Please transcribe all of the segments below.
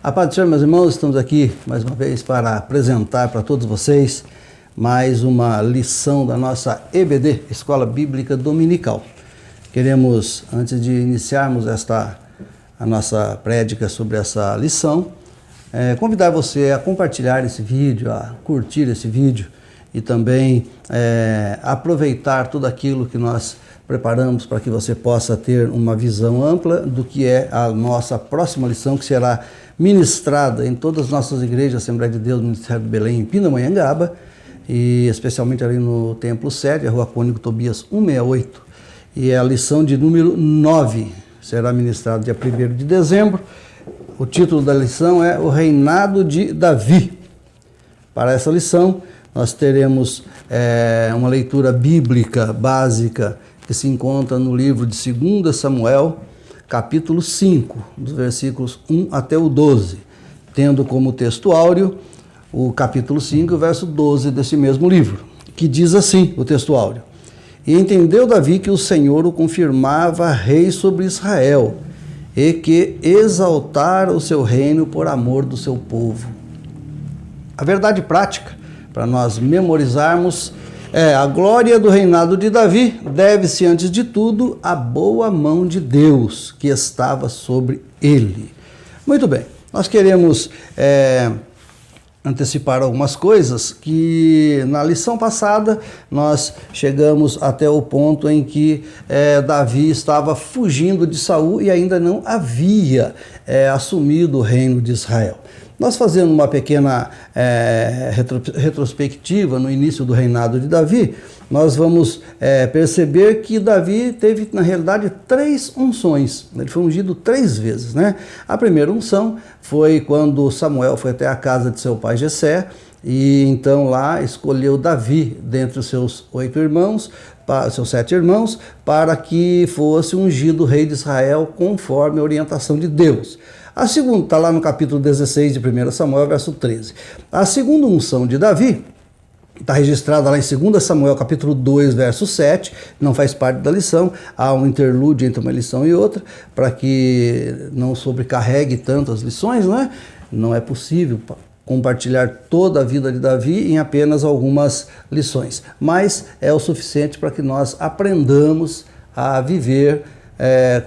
A paz do Senhor, meus irmãos, estamos aqui mais uma vez para apresentar para todos vocês mais uma lição da nossa EBD, Escola Bíblica Dominical. Queremos, antes de iniciarmos a nossa prédica sobre essa lição, convidar você a compartilhar esse vídeo, a curtir esse vídeo e também aproveitar tudo aquilo que nós preparamos para que você possa ter uma visão ampla do que é a nossa próxima lição, que será ministrada em todas as nossas igrejas, Assembleia de Deus, Ministério de Belém, em Pindamonhangaba, e especialmente ali no Templo Sede, a Rua Cônigo Tobias 168. E é a lição de número 9, será ministrada dia 1º de dezembro. O título da lição é O Reinado de Davi. Para essa lição, nós teremos uma leitura bíblica básica que se encontra no livro de 2 Samuel, capítulo 5, dos versículos 1 até o 12, tendo como texto áureo o capítulo 5, verso 12 desse mesmo livro, que diz assim, o texto áureo: E entendeu Davi que o Senhor o confirmava rei sobre Israel, e que exaltara o seu reino por amor do seu povo. A verdade prática, para nós memorizarmos, a glória do reinado de Davi deve-se, antes de tudo, à boa mão de Deus que estava sobre ele. Muito bem, nós queremos antecipar algumas coisas que na lição passada nós chegamos até o ponto em que Davi estava fugindo de Saul e ainda não havia assumido o reino de Israel. Nós fazendo uma pequena retrospectiva no início do reinado de Davi, nós vamos perceber que Davi teve, na realidade, 3 unções. Ele foi ungido 3 vezes, né? A primeira unção foi quando Samuel foi até a casa de seu pai Jessé, e então lá escolheu Davi dentre os seus 8 irmãos, seus 7 irmãos, para que fosse ungido rei de Israel conforme a orientação de Deus. A segunda está lá no capítulo 16 de 1 Samuel, verso 13. A segunda unção de Davi está registrada lá em 2 Samuel, capítulo 2, verso 7, não faz parte da lição, há um interlúdio entre uma lição e outra, para que não sobrecarregue tanto as lições, né? Não é possível compartilhar toda a vida de Davi em apenas algumas lições, mas é o suficiente para que nós aprendamos a viver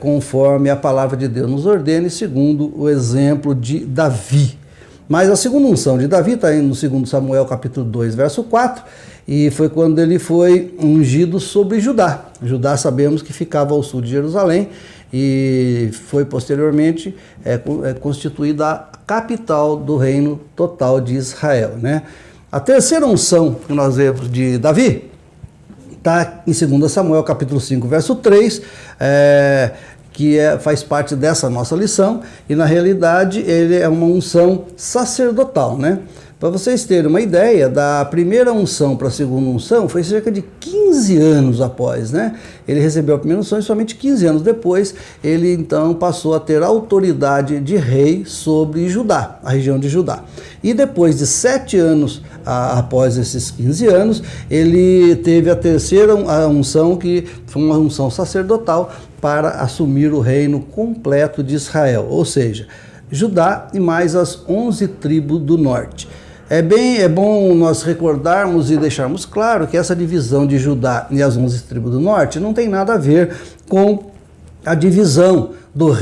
conforme a palavra de Deus nos ordene, segundo o exemplo de Davi. Mas a segunda unção de Davi está no 2 Samuel capítulo 2, verso 4, e foi quando ele foi ungido sobre Judá. Judá sabemos que ficava ao sul de Jerusalém e foi posteriormente constituída a capital do reino total de Israel, né? A terceira unção que nós vemos de Davi está em 2 Samuel capítulo 5, verso 3, que faz parte dessa nossa lição, e na realidade ele é uma unção sacerdotal, né? Para vocês terem uma ideia, da primeira unção para a segunda unção foi cerca de 15 anos após, né? Ele recebeu a primeira unção e somente 15 anos depois ele então passou a ter autoridade de rei sobre Judá, a região de Judá. E depois de 7 anos após esses 15 anos, ele teve a terceira unção, que foi uma unção sacerdotal para assumir o reino completo de Israel, ou seja, Judá e mais as 11 tribos do norte. É bom nós recordarmos e deixarmos claro que essa divisão de Judá e as 11 tribos do norte não tem nada a ver com a divisão do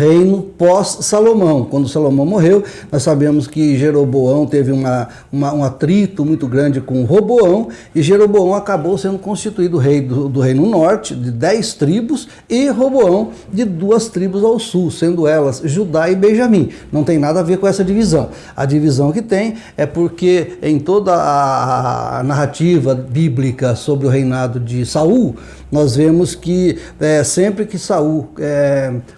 pós-Salomão. Quando Salomão morreu, nós sabemos que Jeroboão teve um atrito muito grande com Roboão, e Jeroboão acabou sendo constituído rei do reino norte, de 10 tribos, e Roboão de 2 tribos ao sul, sendo elas Judá e Benjamim. Não tem nada a ver com essa divisão. A divisão que tem é porque em toda a narrativa bíblica sobre o reinado de Saul, nós vemos que sempre que Saul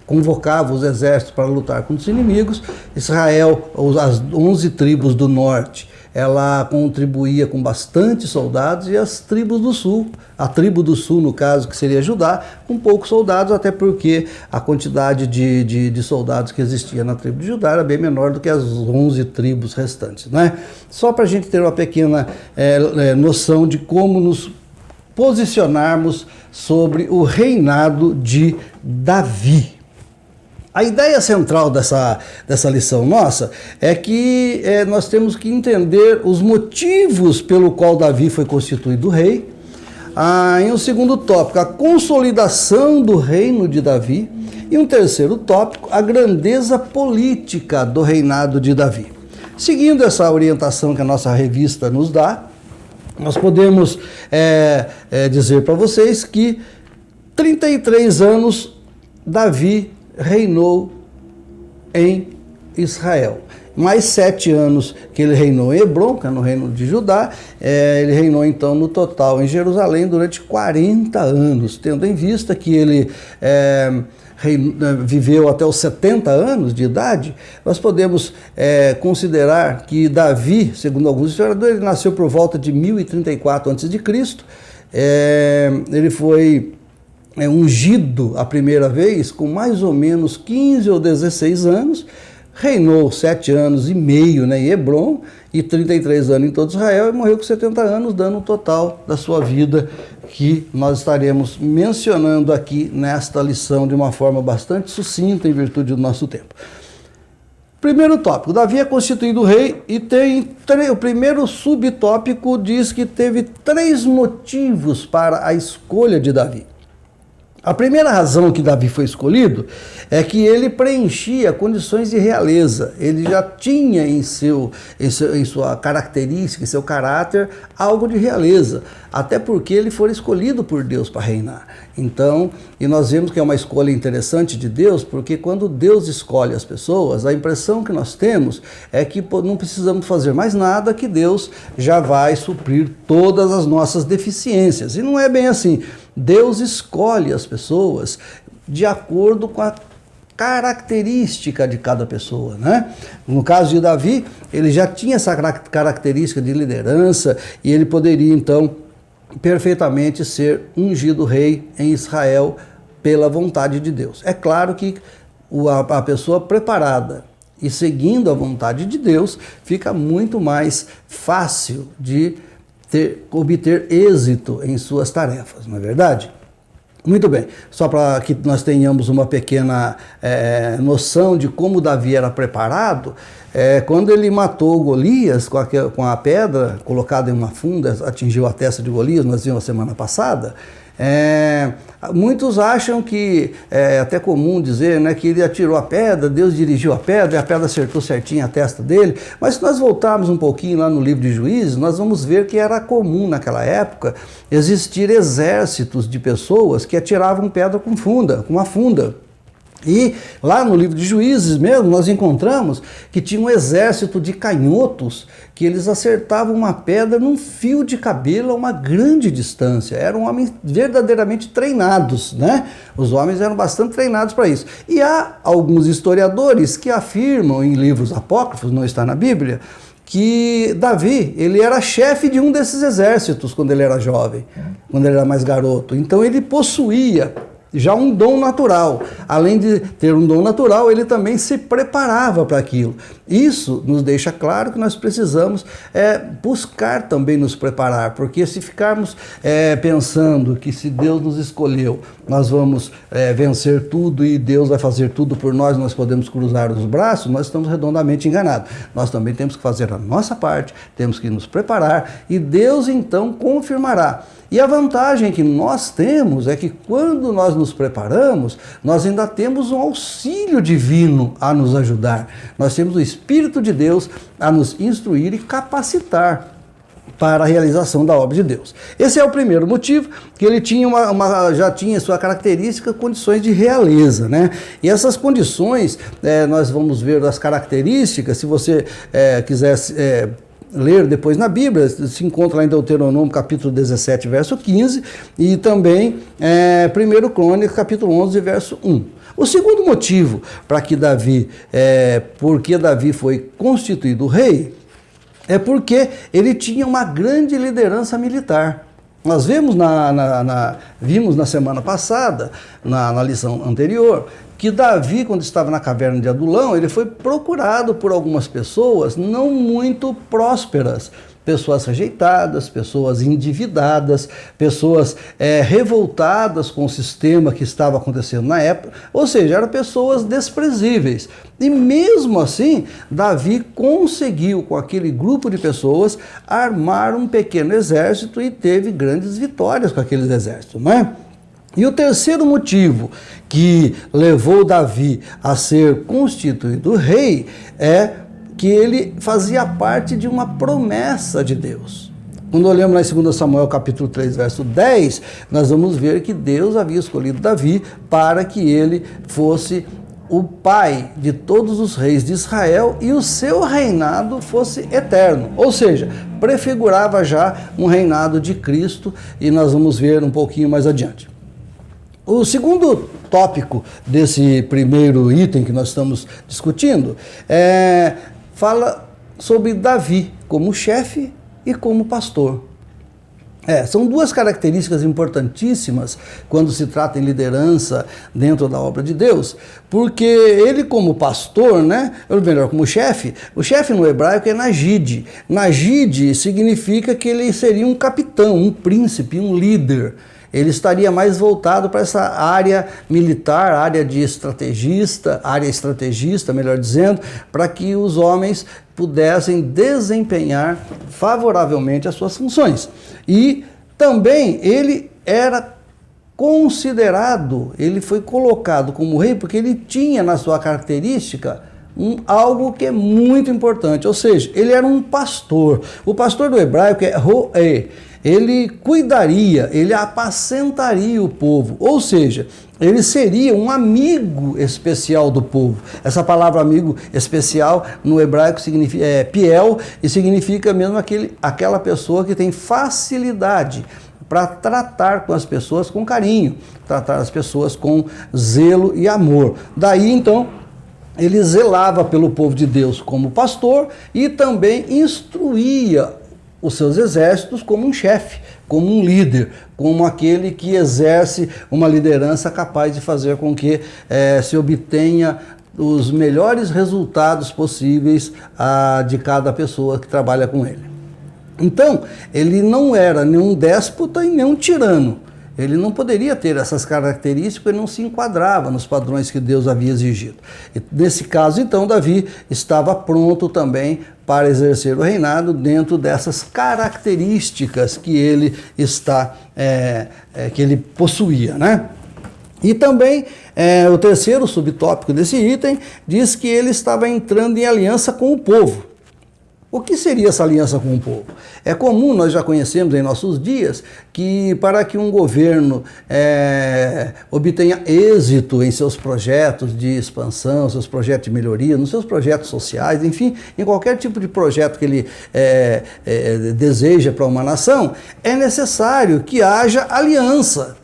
convocava os exércitos para lutar contra os inimigos, Israel, as 11 tribos do norte, ela contribuía com bastante soldados, e as tribos do sul, a tribo do sul, no caso, que seria Judá, com poucos soldados, até porque a quantidade de soldados que existia na tribo de Judá era bem menor do que as 11 tribos restantes, né? Só para a gente ter uma pequena noção de como nos posicionarmos sobre o reinado de Davi. A ideia central dessa lição nossa é que nós temos que entender os motivos pelo qual Davi foi constituído rei. Em um segundo tópico, a consolidação do reino de Davi. E um terceiro tópico, a grandeza política do reinado de Davi. Seguindo essa orientação que a nossa revista nos dá, nós podemos dizer para vocês que 33 anos Davi reinou em Israel. Mais 7 anos que ele reinou em Hebrom, que é no reino de Judá, ele reinou então no total em Jerusalém durante 40 anos, tendo em vista que ele viveu até os 70 anos de idade. Nós podemos considerar que Davi, segundo alguns historiadores, ele nasceu por volta de 1034 a.C., ele foi ungido a primeira vez com mais ou menos 15 ou 16 anos, reinou 7 anos e meio em Hebrom e 33 anos em todo Israel e morreu com 70 anos, dando um total da sua vida que nós estaremos mencionando aqui nesta lição de uma forma bastante sucinta em virtude do nosso tempo. Primeiro tópico, Davi é constituído rei e o primeiro subtópico diz que teve 3 motivos para a escolha de Davi. A primeira razão que Davi foi escolhido é que ele preenchia condições de realeza. Ele já tinha em sua característica, em seu caráter, algo de realeza. Até porque ele foi escolhido por Deus para reinar. Então, e nós vemos que é uma escolha interessante de Deus, porque quando Deus escolhe as pessoas, a impressão que nós temos é que não precisamos fazer mais nada, que Deus já vai suprir todas as nossas deficiências. E não é bem assim. Deus escolhe as pessoas de acordo com a característica de cada pessoa, né? No caso de Davi, ele já tinha essa característica de liderança e ele poderia, então, perfeitamente ser ungido rei em Israel pela vontade de Deus. É claro que a pessoa preparada e seguindo a vontade de Deus fica muito mais fácil de obter êxito em suas tarefas, não é verdade? Muito bem, só para que nós tenhamos uma pequena noção de como Davi era preparado, quando ele matou Golias com a pedra colocada em uma funda, atingiu a testa de Golias, nós vimos a semana passada, muitos acham que é até comum dizer, né, que ele atirou a pedra, Deus dirigiu a pedra e a pedra acertou certinho a testa dele, mas se nós voltarmos um pouquinho lá no livro de Juízes, nós vamos ver que era comum naquela época existir exércitos de pessoas que atiravam pedra com uma funda. E lá no livro de Juízes mesmo, nós encontramos que tinha um exército de canhotos que eles acertavam uma pedra num fio de cabelo a uma grande distância. Eram homens verdadeiramente treinados, né? Os homens eram bastante treinados para isso. E há alguns historiadores que afirmam em livros apócrifos, não está na Bíblia, que Davi, ele era chefe de um desses exércitos quando ele era jovem, quando ele era mais garoto. Então ele possuía já um dom natural. Além de ter um dom natural, ele também se preparava para aquilo. Isso nos deixa claro que nós precisamos buscar também nos preparar, porque se ficarmos pensando que se Deus nos escolheu, nós vamos vencer tudo e Deus vai fazer tudo por nós, nós podemos cruzar os braços, nós estamos redondamente enganados. Nós também temos que fazer a nossa parte, temos que nos preparar e Deus então confirmará. E a vantagem que nós temos é que quando nós nos preparamos, nós ainda temos um auxílio divino a nos ajudar. Nós temos o Espírito de Deus a nos instruir e capacitar para a realização da obra de Deus. Esse é o primeiro motivo, que ele tinha já tinha sua característica, condições de realeza, né? E essas condições, nós vamos ver as características, se você quiser ler depois na Bíblia, se encontra lá em Deuteronômio capítulo 17, verso 15, e também 1 Crônicas capítulo 11, verso 1. O segundo motivo para que porque Davi foi constituído rei, é porque ele tinha uma grande liderança militar. Nós vimos na semana passada, na lição anterior, que Davi, quando estava na caverna de Adulão, ele foi procurado por algumas pessoas não muito prósperas, pessoas rejeitadas, pessoas endividadas, pessoas revoltadas com o sistema que estava acontecendo na época, ou seja, eram pessoas desprezíveis. E mesmo assim, Davi conseguiu, com aquele grupo de pessoas, armar um pequeno exército e teve grandes vitórias com aqueles exércitos, não é? E o terceiro motivo que levou Davi a ser constituído rei é que ele fazia parte de uma promessa de Deus. Quando olhamos lá em 2 Samuel capítulo 3, verso 10, nós vamos ver que Deus havia escolhido Davi para que ele fosse o pai de todos os reis de Israel e o seu reinado fosse eterno. Ou seja, prefigurava já um reinado de Cristo, e nós vamos ver um pouquinho mais adiante. O segundo tópico desse primeiro item que nós estamos discutindo fala sobre Davi como chefe e como pastor. São duas características importantíssimas quando se trata em liderança dentro da obra de Deus, porque ele como pastor, ou melhor, como chefe, o chefe no hebraico é Nagid. Nagid significa que ele seria um capitão, um príncipe, um líder. Ele estaria mais voltado para essa área militar, área estrategista, melhor dizendo, para que os homens pudessem desempenhar favoravelmente as suas funções. E também ele era considerado, ele foi colocado como rei porque ele tinha na sua característica algo que é muito importante, ou seja, ele era um pastor. O pastor do hebraico é roé. Ele cuidaria, ele apacentaria o povo, ou seja, ele seria um amigo especial do povo. Essa palavra amigo especial no hebraico significa piel, e significa mesmo aquela pessoa que tem facilidade para tratar com as pessoas com carinho, tratar as pessoas com zelo e amor. Daí então ele zelava pelo povo de Deus como pastor e também instruía os seus exércitos como um chefe, como um líder, como aquele que exerce uma liderança capaz de fazer com que se obtenha os melhores resultados possíveis de cada pessoa que trabalha com ele. Então, ele não era nenhum déspota e nem um tirano. Ele não poderia ter essas características, ele não se enquadrava nos padrões que Deus havia exigido. E nesse caso, então, Davi estava pronto também para exercer o reinado dentro dessas características que ele que ele possuía, E também o terceiro subtópico desse item diz que ele estava entrando em aliança com o povo. O que seria essa aliança com o povo? É comum, nós já conhecemos em nossos dias, que para que um governo obtenha êxito em seus projetos de expansão, seus projetos de melhoria, nos seus projetos sociais, enfim, em qualquer tipo de projeto que ele deseja para uma nação, é necessário que haja aliança.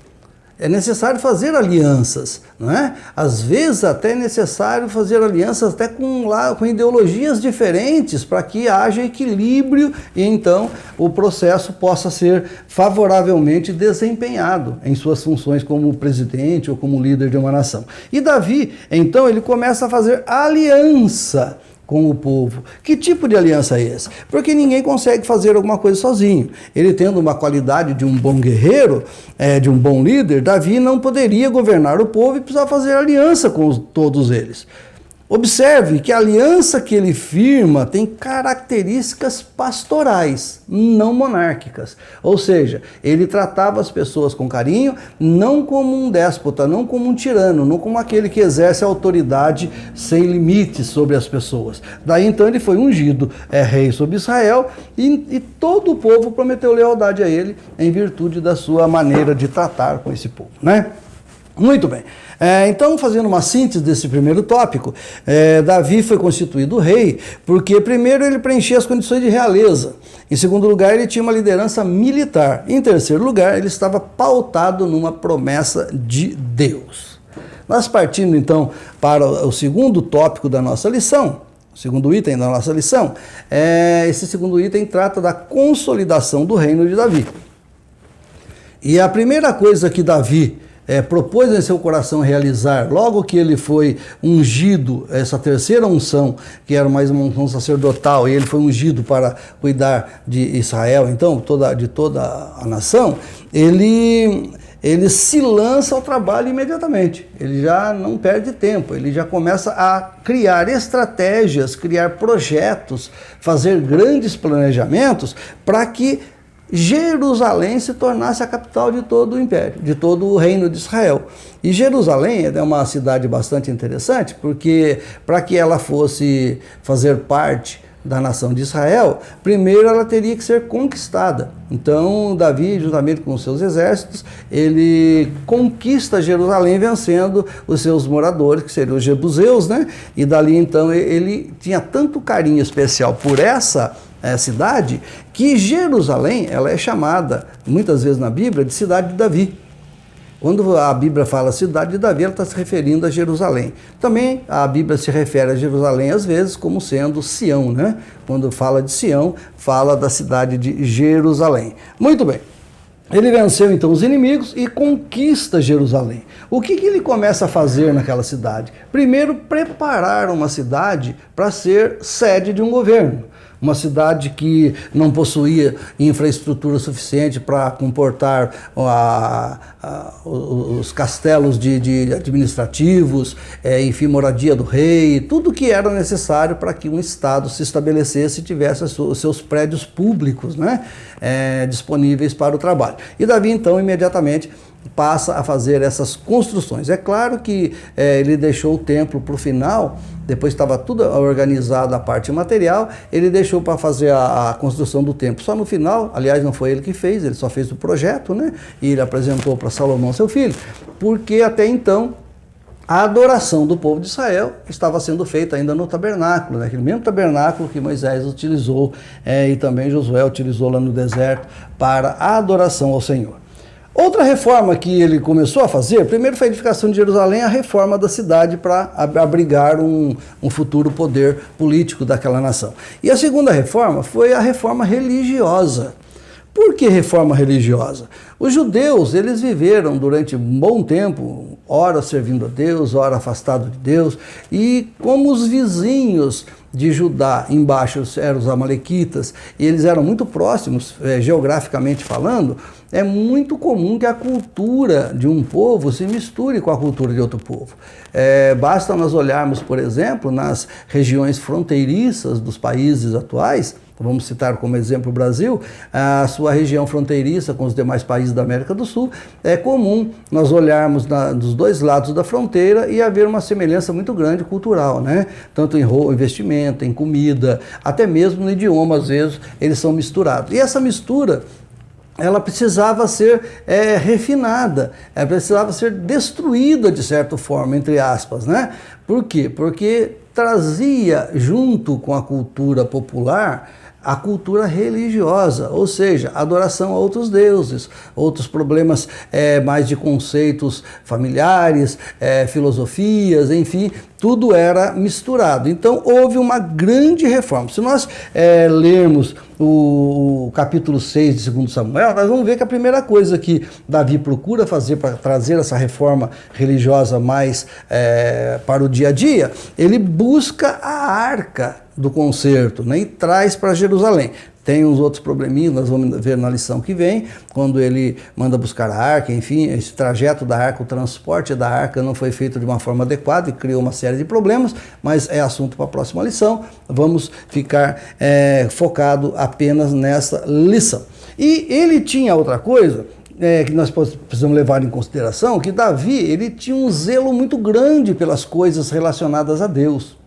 É necessário fazer alianças, não é? Às vezes até é necessário fazer alianças até com ideologias diferentes para que haja equilíbrio e então o processo possa ser favoravelmente desempenhado em suas funções como presidente ou como líder de uma nação. E Davi, então, ele começa a fazer aliança com o povo. Que tipo de aliança é essa? Porque ninguém consegue fazer alguma coisa sozinho. Ele tendo uma qualidade de um bom guerreiro, de um bom líder, Davi não poderia governar o povo e precisava fazer aliança com todos eles. Observe que a aliança que ele firma tem características pastorais, não monárquicas. Ou seja, ele tratava as pessoas com carinho, não como um déspota, não como um tirano, não como aquele que exerce autoridade sem limites sobre as pessoas. Daí então ele foi ungido rei sobre Israel e todo o povo prometeu lealdade a ele em virtude da sua maneira de tratar com esse povo, Muito bem. Então, fazendo uma síntese desse primeiro tópico, Davi foi constituído rei porque, primeiro, ele preenchia as condições de realeza. Em segundo lugar, ele tinha uma liderança militar. Em terceiro lugar, ele estava pautado numa promessa de Deus. Nós partindo, então, para o segundo tópico da nossa lição, o segundo item da nossa lição, esse segundo item trata da consolidação do reino de Davi. E a primeira coisa que Davi propôs em seu coração realizar, logo que ele foi ungido, essa terceira unção, que era mais uma unção sacerdotal, e ele foi ungido para cuidar de Israel, então, de toda a nação, ele se lança ao trabalho imediatamente, ele já não perde tempo, ele já começa a criar estratégias, criar projetos, fazer grandes planejamentos para que Jerusalém se tornasse a capital de todo o império, de todo o reino de Israel. E Jerusalém é uma cidade bastante interessante, porque para que ela fosse fazer parte da nação de Israel, primeiro ela teria que ser conquistada. Então Davi, juntamente com os seus exércitos, ele conquista Jerusalém vencendo os seus moradores, que seriam os jebuseus, né? E dali então ele tinha tanto carinho especial por essa cidade, que Jerusalém ela é chamada, muitas vezes na Bíblia, de cidade de Davi. Quando a Bíblia fala cidade de Davi, ela está se referindo a Jerusalém. Também a Bíblia se refere a Jerusalém, às vezes, como sendo Sião, né? Quando fala de Sião, fala da cidade de Jerusalém. Muito bem. Ele venceu então os inimigos e conquista Jerusalém. O que ele começa a fazer naquela cidade? Primeiro, preparar uma cidade para ser sede de um governo. Uma cidade que não possuía infraestrutura suficiente para comportar os castelos de administrativos, enfim, moradia do rei, tudo que era necessário para que um estado se estabelecesse e tivesse os seus prédios públicos, né, disponíveis para o trabalho. E Davi, então, imediatamente passa a fazer essas construções. É claro que ele deixou o templo para o final, depois estava tudo organizado a parte material, ele deixou para fazer a construção do templo só no final. Aliás, não foi ele que fez, ele só fez o projeto, né? E ele apresentou para Salomão, seu filho, porque até então a adoração do povo de Israel estava sendo feita ainda no tabernáculo, né? Aquele mesmo tabernáculo que Moisés utilizou e também Josué utilizou lá no deserto para a adoração ao Senhor. Outra reforma que ele começou a fazer, primeiro foi a edificação de Jerusalém, a reforma da cidade para abrigar um futuro poder político daquela nação. E a segunda reforma foi a reforma religiosa. Por que reforma religiosa? Os judeus, eles viveram durante um bom tempo, ora servindo a Deus, ora afastado de Deus, e como os vizinhos de Judá embaixo eram os amalequitas, e eles eram muito próximos, geograficamente falando, é muito comum que a cultura de um povo se misture com a cultura de outro povo. Basta nós olharmos, por exemplo, nas regiões fronteiriças dos países atuais, vamos citar como exemplo o Brasil, a sua região fronteiriça com os demais países da América do Sul, é comum nós olharmos dos dois lados da fronteira e haver uma semelhança muito grande cultural, né? Tanto em investimento, em comida, até mesmo no idioma, às vezes, eles são misturados. E essa mistura, ela precisava ser refinada, ela precisava ser destruída de certa forma, entre aspas, né? Por quê? Porque trazia junto com a cultura popular a cultura religiosa, ou seja, adoração a outros deuses, outros problemas mais de conceitos familiares, filosofias, enfim, tudo era misturado. Então houve uma grande reforma. Se nós lermos o capítulo 6 de 2 Samuel, nós vamos ver que a primeira coisa que Davi procura fazer para trazer essa reforma religiosa mais para o dia a dia, ele busca a arca do concerto, né, e traz para Jerusalém. Tem uns outros probleminhas, nós vamos ver na lição que vem, quando ele manda buscar a arca, enfim, esse trajeto da arca, o transporte da arca não foi feito de uma forma adequada e criou uma série de problemas, mas é assunto para a próxima lição. Vamos ficar focado apenas nessa lição. E ele tinha outra coisa que nós precisamos levar em consideração, que Davi, ele tinha um zelo muito grande pelas coisas relacionadas a Deus.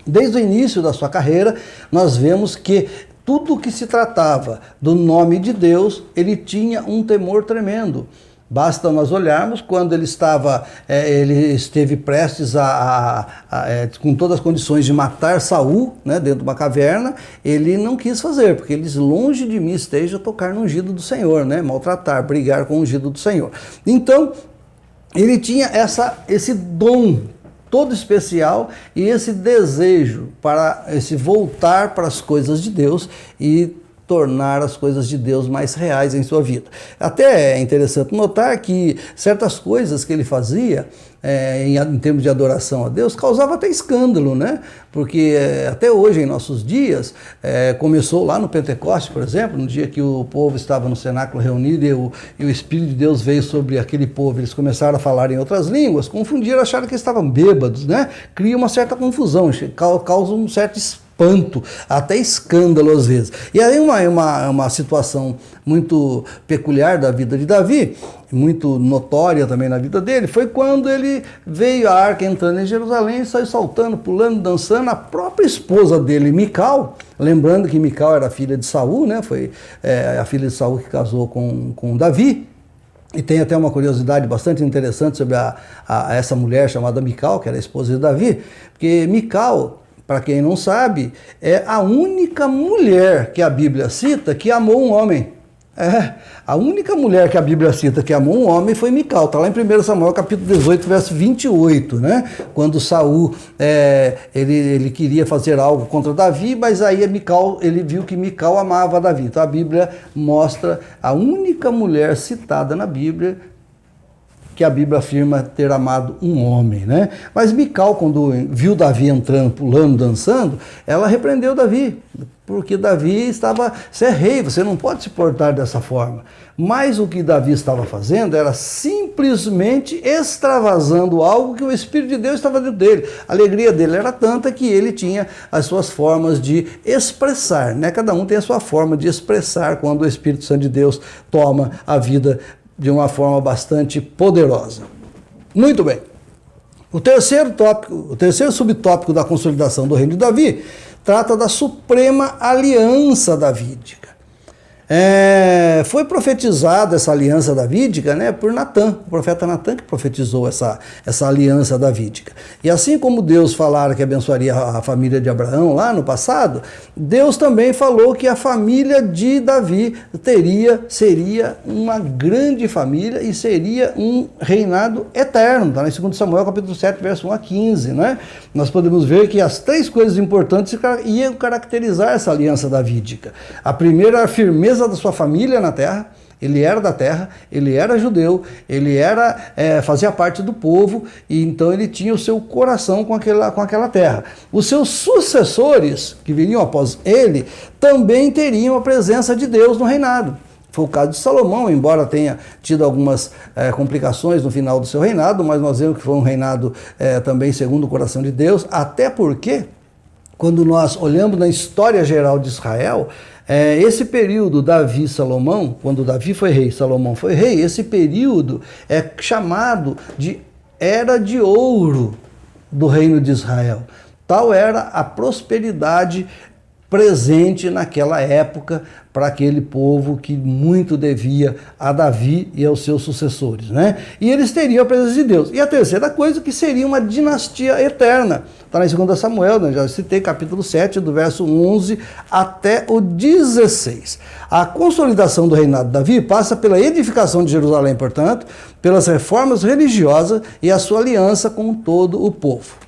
Desde o início da sua carreira, nós vemos que tudo que se tratava do nome de Deus, ele tinha um temor tremendo. Basta nós olharmos quando ele esteve prestes com todas as condições de matar Saul, né, dentro de uma caverna, ele não quis fazer, porque ele diz, longe de mim esteja tocar no ungido do Senhor, né, maltratar, brigar com o ungido do Senhor. Então, ele tinha esse dom todo especial e esse desejo para esse voltar para as coisas de Deus e tornar as coisas de Deus mais reais em sua vida. Até é interessante notar que certas coisas que ele fazia em termos de adoração a Deus, causava até escândalo, né? Porque até hoje, em nossos dias, começou lá no Pentecoste, por exemplo, no dia que o povo estava no cenáculo reunido e o Espírito de Deus veio sobre aquele povo, eles começaram a falar em outras línguas, confundiram, acharam que estavam bêbados, né? Cria uma certa confusão, causa um certo espanto, até escândalo às vezes. E aí uma situação muito peculiar da vida de Davi, muito notória também na vida dele, foi quando ele veio a arca entrando em Jerusalém e saiu saltando, pulando, dançando. A própria esposa dele, Mical, lembrando que Mical era filha de Saul, né? Foi a filha de Saul que casou com Davi. E tem até uma curiosidade bastante interessante sobre essa mulher chamada Mical, que era a esposa de Davi, porque Mical, para quem não sabe, é a única mulher que a Bíblia cita que amou um homem. A única mulher que a Bíblia cita que amou um homem foi Mical. Está lá em 1 Samuel capítulo 18, verso 28, né? Quando Saul, ele queria fazer algo contra Davi, mas aí Mical, ele viu que Mical amava Davi. Então a Bíblia mostra a única mulher citada na Bíblia que a Bíblia afirma ter amado um homem, né? Mas Mical, quando viu Davi entrando, pulando, dançando, ela repreendeu Davi, porque Davi você é rei, você não pode se portar dessa forma. Mas o que Davi estava fazendo era simplesmente extravasando algo que o Espírito de Deus estava dentro dele. A alegria dele era tanta que ele tinha as suas formas de expressar, né? Cada um tem a sua forma de expressar quando o Espírito Santo de Deus toma a vida de uma forma bastante poderosa. Muito bem. O terceiro subtópico da consolidação do reino de Davi trata da suprema aliança davídica. Foi profetizada essa aliança davídica, né, por Natã, o profeta Natã que profetizou essa aliança davídica. E assim como Deus falara que abençoaria a família de Abraão lá no passado, Deus também falou que a família de Davi seria uma grande família e seria um reinado eterno. Está em 2 Samuel capítulo 7, verso 1 a 15, né? Nós podemos ver que as três coisas importantes iam caracterizar essa aliança davídica. A primeira, a firmeza da sua família na terra. Ele era da terra, ele era judeu, ele fazia parte do povo, e então ele tinha o seu coração com aquela terra. Os seus sucessores, que viriam após ele, também teriam a presença de Deus no reinado. Foi o caso de Salomão, embora tenha tido algumas complicações no final do seu reinado, mas nós vemos que foi um reinado também segundo o coração de Deus, até porque, quando nós olhamos na história geral de Israel, esse período Davi-Salomão, quando Davi foi rei, Salomão foi rei, esse período é chamado de Era de Ouro do reino de Israel. Tal era a prosperidade presente naquela época para aquele povo que muito devia a Davi e aos seus sucessores, né? E eles teriam a presença de Deus. E a terceira coisa, que seria uma dinastia eterna. Está na 2 Samuel, né? Já citei, capítulo 7, do verso 11 até o 16. A consolidação do reinado de Davi passa pela edificação de Jerusalém, portanto, pelas reformas religiosas e a sua aliança com todo o povo.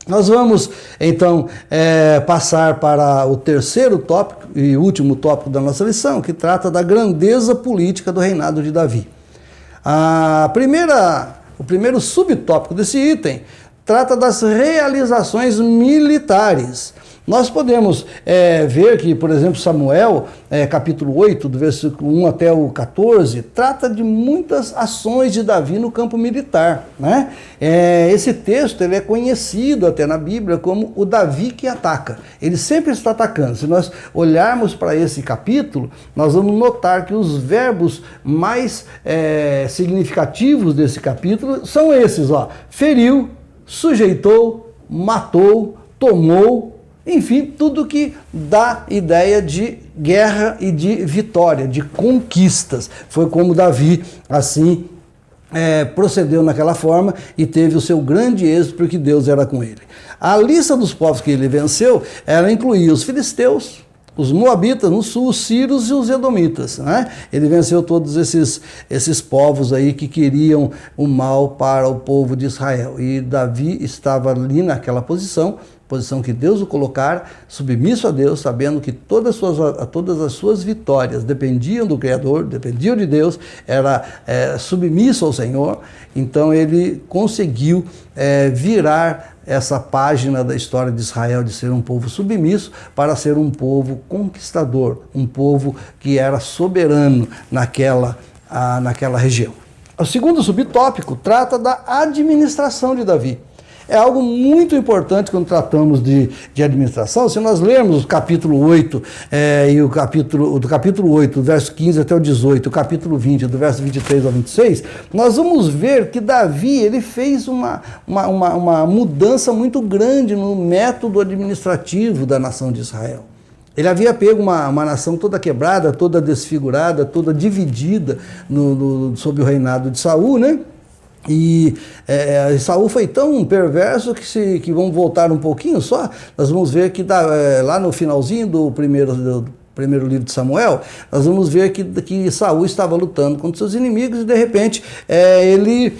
Nós vamos, então, passar para o terceiro tópico e último tópico da nossa lição, que trata da grandeza política do reinado de Davi. O primeiro subtópico desse item trata das realizações militares. Nós podemos ver que, por exemplo, Samuel, capítulo 8, do versículo 1 até o 14, trata de muitas ações de Davi no campo militar, né? Esse texto ele é conhecido até na Bíblia como o Davi que ataca. Ele sempre está atacando. Se nós olharmos para esse capítulo, nós vamos notar que os verbos mais significativos desse capítulo são esses, ó: feriu, sujeitou, matou, tomou. Enfim, tudo que dá ideia de guerra e de vitória, de conquistas. Foi como Davi, assim, procedeu naquela forma e teve o seu grande êxito porque Deus era com ele. A lista dos povos que ele venceu, ela incluía os filisteus, os moabitas no sul, os sírios e os edomitas, né? Ele venceu todos esses povos aí que queriam o mal para o povo de Israel. E Davi estava ali naquela posição posição que Deus o colocara, submisso a Deus, sabendo que todas as suas vitórias dependiam do Criador, dependiam de Deus, era submisso ao Senhor. Então ele conseguiu virar essa página da história de Israel, de ser um povo submisso, para ser um povo conquistador, um povo que era soberano naquela região. O segundo subtópico trata da administração de Davi. É algo muito importante quando tratamos de administração. Se nós lermos o capítulo 8, do capítulo 8, do verso 15 até o 18, o capítulo 20, do verso 23 ao 26, nós vamos ver que Davi ele fez uma mudança muito grande no método administrativo da nação de Israel. Ele havia pego uma nação toda quebrada, toda desfigurada, toda dividida sob o reinado de Saul, né? E Saul foi tão perverso que vamos voltar um pouquinho só, nós vamos ver que lá no finalzinho do primeiro livro de Samuel, nós vamos ver que Saul estava lutando contra seus inimigos e de repente ele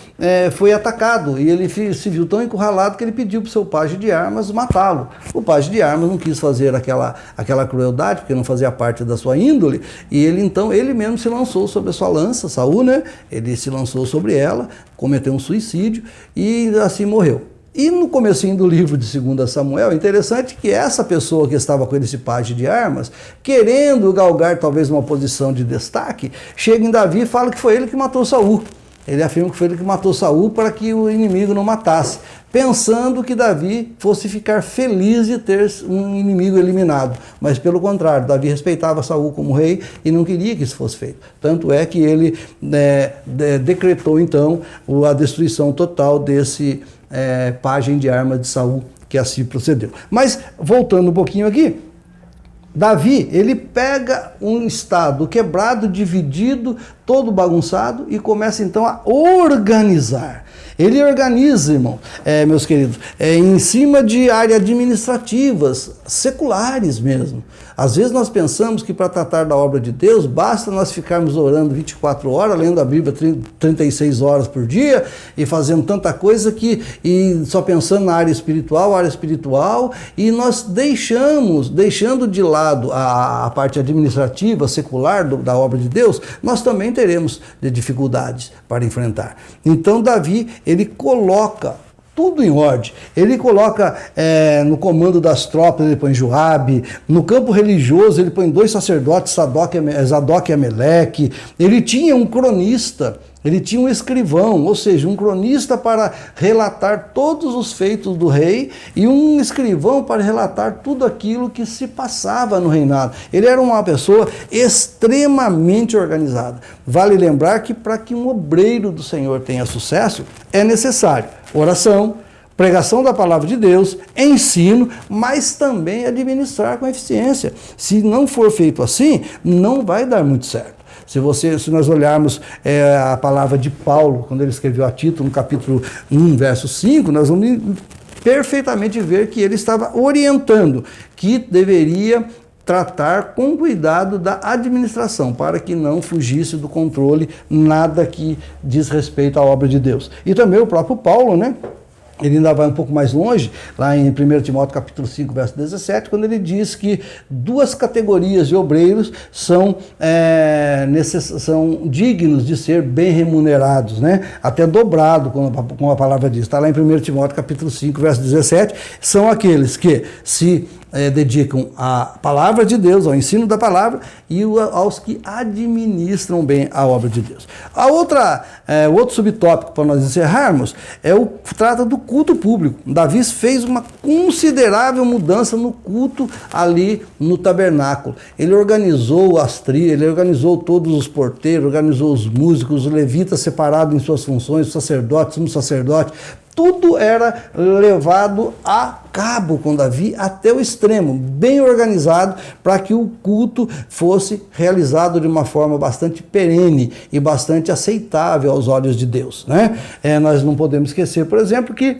foi atacado e ele se viu tão encurralado que ele pediu para o seu pajem de armas matá-lo. O pajem de armas não quis fazer aquela crueldade, porque não fazia parte da sua índole, e ele mesmo se lançou sobre a sua lança, Saul, né? Ele se lançou sobre ela, cometeu um suicídio e assim morreu. E no comecinho do livro de 2 Samuel, é interessante que essa pessoa que estava com esse pajem de armas, querendo galgar talvez uma posição de destaque, chega em Davi e fala que foi ele que matou Saul. Ele afirma que foi ele que matou Saul para que o inimigo não matasse, pensando que Davi fosse ficar feliz de ter um inimigo eliminado. Mas pelo contrário, Davi respeitava Saul como rei e não queria que isso fosse feito. Tanto é que ele decretou então a destruição total desse pajem de armas de Saul, que assim procedeu. Mas voltando um pouquinho aqui, Davi, ele pega um estado quebrado, dividido, todo bagunçado e começa então a organizar. Ele organiza, irmão, meus queridos, em cima de áreas administrativas, seculares mesmo. Às vezes nós pensamos que para tratar da obra de Deus, basta nós ficarmos orando 24 horas, lendo a Bíblia 36 horas por dia e fazendo tanta coisa e só pensando na área espiritual, e nós deixando de lado a parte administrativa, secular da obra de Deus, nós também teremos dificuldades para enfrentar. Então Davi, ele coloca tudo em ordem. Ele coloca no comando das tropas, ele põe Joabe. No campo religioso, ele põe 2 sacerdotes, Zadok e Ameleque. Ele tinha um cronista, ele tinha um escrivão, ou seja, um cronista para relatar todos os feitos do rei e um escrivão para relatar tudo aquilo que se passava no reinado. Ele era uma pessoa extremamente organizada. Vale lembrar que para que um obreiro do Senhor tenha sucesso, é necessário oração, pregação da palavra de Deus, ensino, mas também administrar com eficiência. Se não for feito assim, não vai dar muito certo. Se nós olharmos a palavra de Paulo, quando ele escreveu a Tito, no capítulo 1, verso 5, nós vamos perfeitamente ver que ele estava orientando que deveria tratar com cuidado da administração, para que não fugisse do controle nada que diz respeito à obra de Deus. E também o próprio Paulo, né? Ele ainda vai um pouco mais longe, lá em 1 Timóteo capítulo 5, verso 17, quando ele diz que 2 categorias de obreiros são dignos de ser bem remunerados, né? Até dobrado, como a palavra diz. Está lá em 1 Timóteo capítulo 5, verso 17, são aqueles que se dedicam à palavra de Deus, ao ensino da palavra, e aos que administram bem a obra de Deus. O outro subtópico para nós encerrarmos trata do culto público. Davi fez uma considerável mudança no culto ali no tabernáculo. Ele organizou as trilhas, ele organizou todos os porteiros, organizou os músicos, os levitas separados em suas funções, os sacerdotes, sumo sacerdote. Tudo era levado a cabo com Davi até o extremo, bem organizado, para que o culto fosse realizado de uma forma bastante perene e bastante aceitável aos olhos de Deus, né? Nós não podemos esquecer, por exemplo, que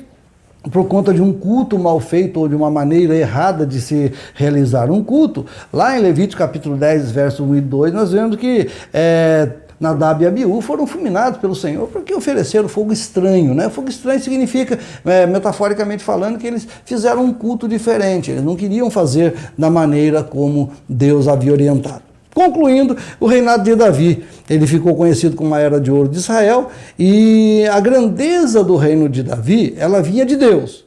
por conta de um culto mal feito ou de uma maneira errada de se realizar um culto, lá em Levítico capítulo 10, verso 1 e 2, nós vemos que Nadab e Abiú foram fulminados pelo Senhor porque ofereceram fogo estranho, né? Fogo estranho significa, metaforicamente falando, que eles fizeram um culto diferente, eles não queriam fazer da maneira como Deus havia orientado. Concluindo, o reinado de Davi, ele ficou conhecido como a Era de Ouro de Israel, e a grandeza do reino de Davi, ela vinha de Deus.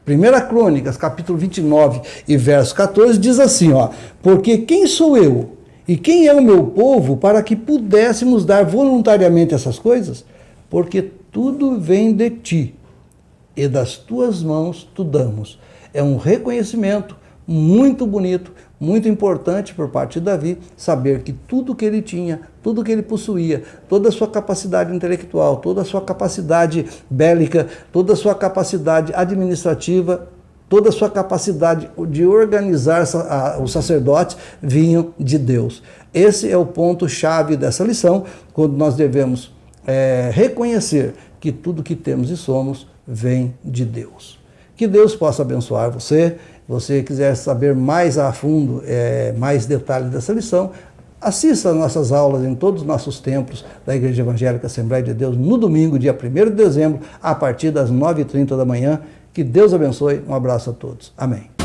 1 Crônicas, capítulo 29 e verso 14, diz assim, ó: porque quem sou eu e quem é o meu povo para que pudéssemos dar voluntariamente essas coisas? Porque tudo vem de ti, e das tuas mãos tu damos. É um reconhecimento muito bonito, muito importante por parte de Davi, saber que tudo que ele tinha, tudo que ele possuía, toda a sua capacidade intelectual, toda a sua capacidade bélica, toda a sua capacidade administrativa, toda a sua capacidade de organizar os sacerdotes vinham de Deus. Esse é o ponto-chave dessa lição, quando nós devemos reconhecer que tudo que temos e somos vem de Deus. Que Deus possa abençoar você. Se você quiser saber mais a fundo, mais detalhes dessa lição, assista as nossas aulas em todos os nossos templos da Igreja Evangélica Assembleia de Deus no domingo, dia 1º de dezembro, a partir das 9h30 da manhã. Que Deus abençoe. Um abraço a todos. Amém.